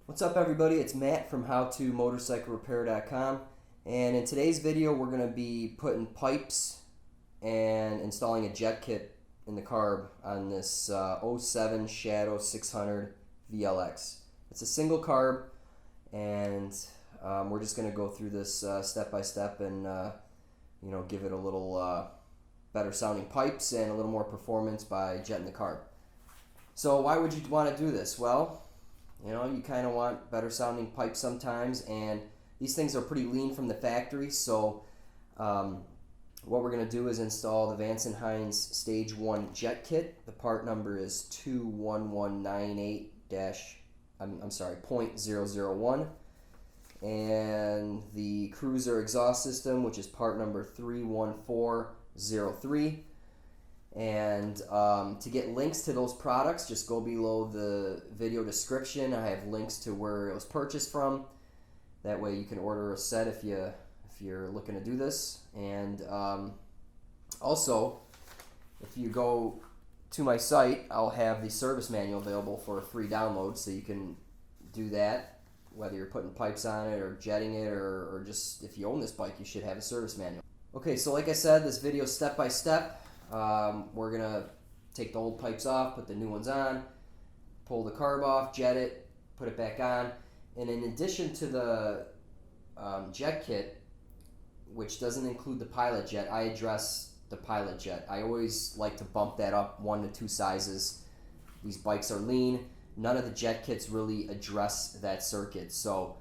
What's up everybody, it's Matt from howtomotorcyclerepair.com, and in today's video we're going to be putting pipes and installing a jet kit in the carb on this 07 Shadow 600 VLX. It's a single carb, and we're just going to go through this step by step and give it a little better sounding pipes and a little more performance by jetting the carb. So why would you want to do this? Well, you kind of want better sounding pipes sometimes, and these things are pretty lean from the factory. So what we're going to do is install the Vance Hines Stage 1 jet kit. The part number is 21198-001, and the Cruzer exhaust system, which is part number 31403. And to get links to those products, just go below the video description. I have links to where it was purchased from. That way you can order a set if you're looking to do this. And also, if you go to my site, I'll have the service manual available for a free download, so you can do that, whether you're putting pipes on it or jetting it, or just if you own this bike, you should have a service manual. Okay, so like I said, this video is step by step. We're going to take the old pipes off, put the new ones on, pull the carb off, jet it, put it back on. And in addition to the jet kit, which doesn't include the pilot jet, I address the pilot jet. I always like to bump that up 1 to 2 sizes. These bikes are lean. None of the jet kits really address that circuit. So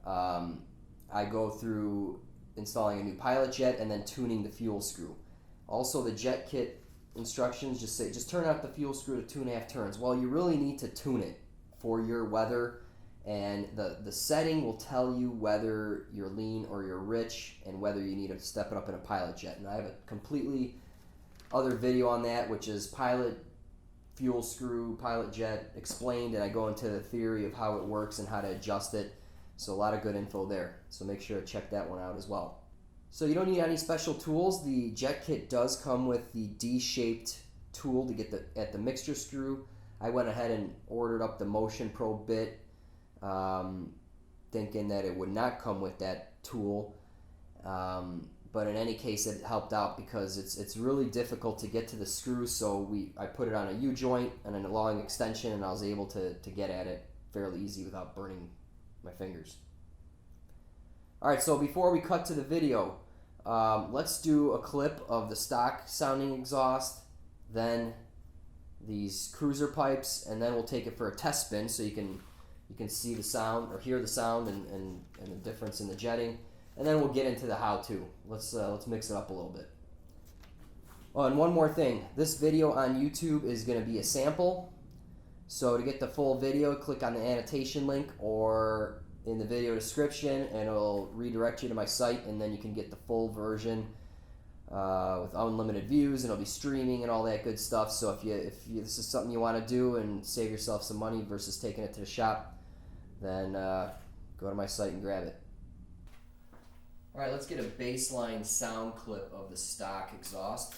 I go through installing a new pilot jet and then tuning the fuel screw. Also, the jet kit instructions just say, just turn out the fuel screw to 2.5 turns. Well, you really need to tune it for your weather, and the setting will tell you whether you're lean or you're rich, and whether you need to step it up in a pilot jet. And I have a completely other video on that, which is pilot fuel screw, pilot jet explained, and I go into the theory of how it works and how to adjust it. So a lot of good info there. So make sure to check that one out as well. So you don't need any special tools. The jet kit does come with the D-shaped tool to get at the mixture screw. I went ahead and ordered up the Motion Pro bit, thinking that it would not come with that tool. But in any case, it helped out because it's really difficult to get to the screw. So I put it on a U-joint and a long extension, and I was able to get at it fairly easy without burning my fingers. Alright, so before we cut to the video, let's do a clip of the stock sounding exhaust, then these Cruzer pipes, and then we'll take it for a test spin so you can see the sound, or hear the sound and the difference in the jetting, and then we'll get into the how-to. Let's mix it up a little bit. Oh, and one more thing, this video on YouTube is going to be a sample, so to get the full video, click on the annotation link or in the video description, and it'll redirect you to my site, and then you can get the full version with unlimited views, and it'll be streaming and all that good stuff. So if this is something you want to do and save yourself some money versus taking it to the shop, then go to my site and grab it. Alright, let's get a baseline sound clip of the stock exhaust.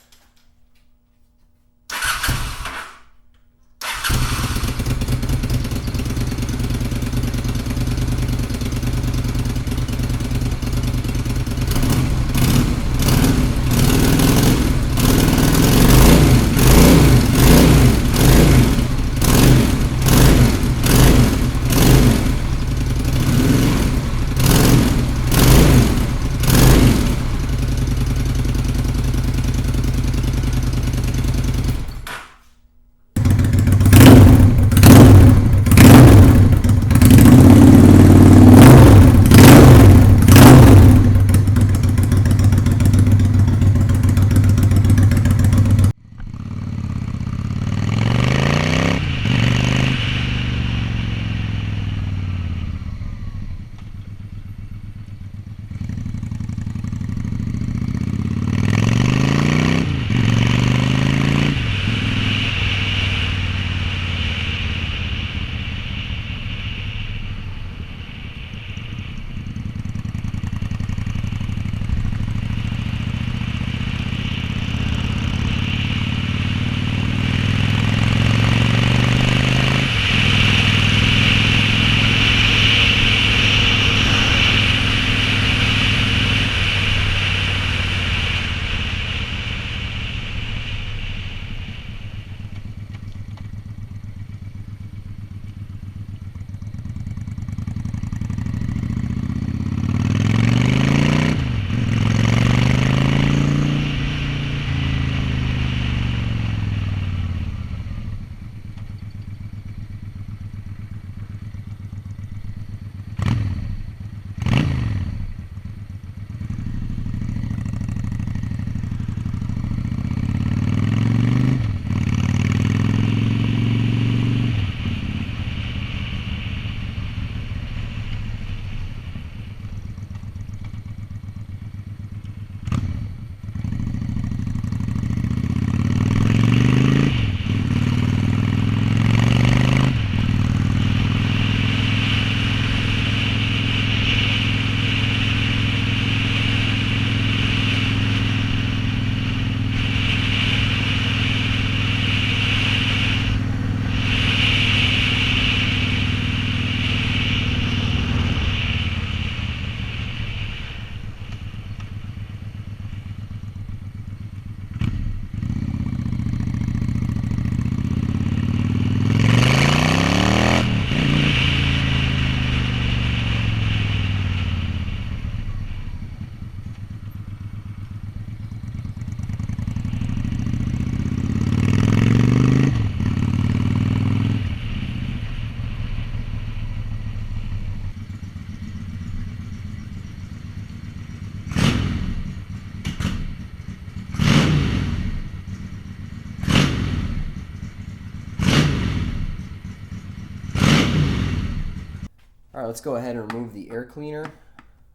All right, let's go ahead and remove the air cleaner.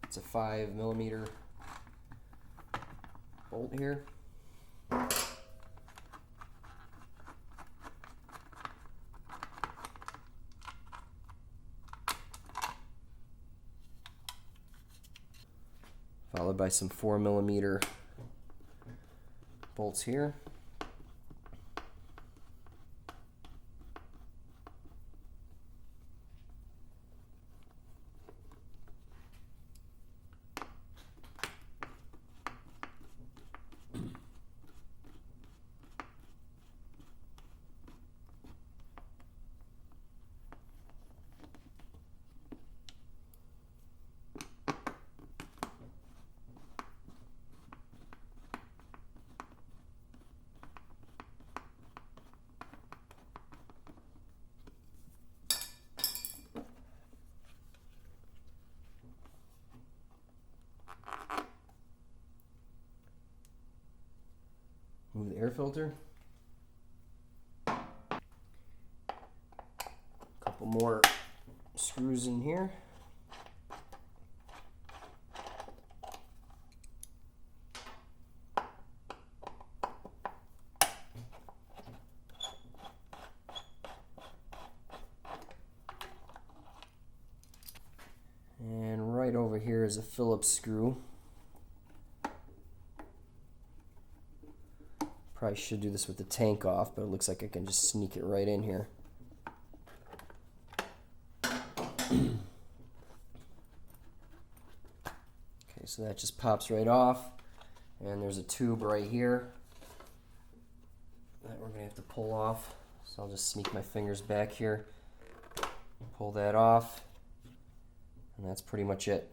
It's a 5mm bolt here. Followed by some 4mm bolts here. Move the air filter. Couple more screws in here. And right over here is a Phillips screw. Probably should do this with the tank off, but it looks like I can just sneak it right in here. Okay, so that just pops right off, and there's a tube right here that we're gonna have to pull off. So I'll just sneak my fingers back here, pull that off, and that's pretty much it.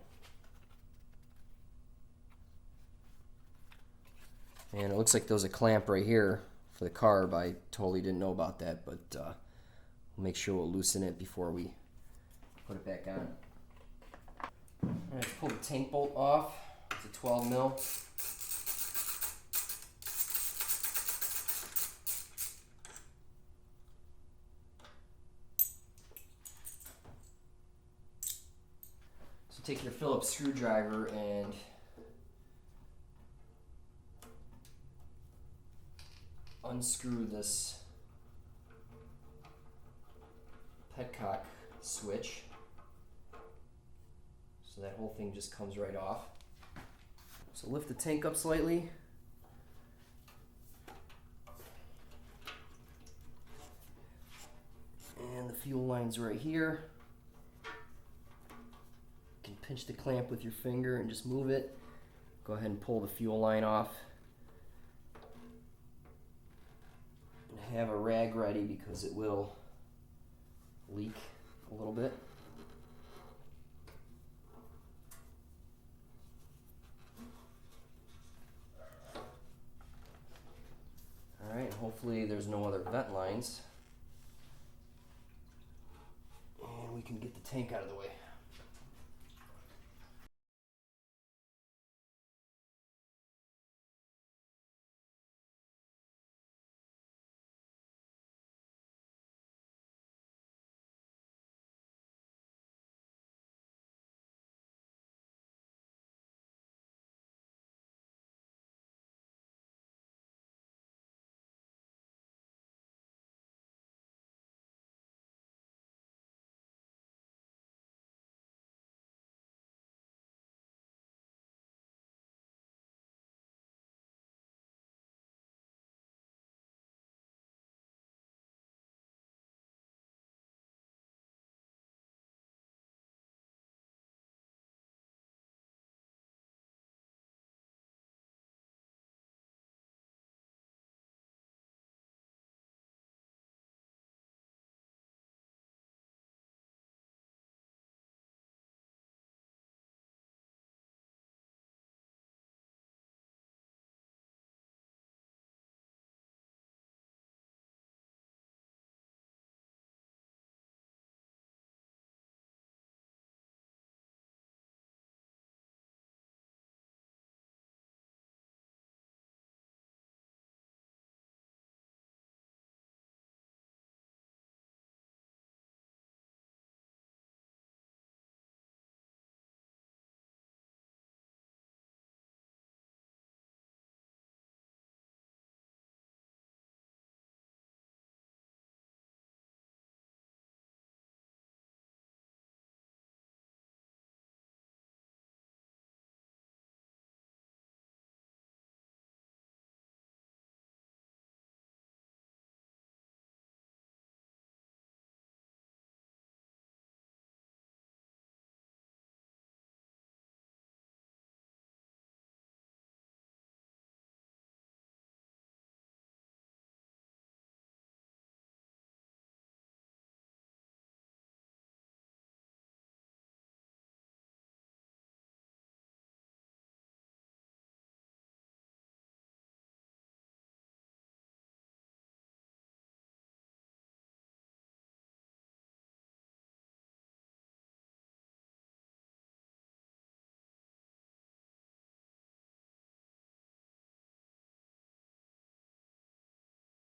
And it looks like there's a clamp right here for the carb. I totally didn't know about that, but we'll make sure we'll loosen it before we put it back on. All right, let's pull the tank bolt off. It's a 12mm. So take your Phillips screwdriver and unscrew this petcock switch, so that whole thing just comes right off. So lift the tank up slightly, and the fuel line's right here. You can pinch the clamp with your finger and just move it. Go ahead and pull the fuel line off. Have a rag ready because it will leak a little bit. All right, hopefully there's no other vent lines, and we can get the tank out of the way.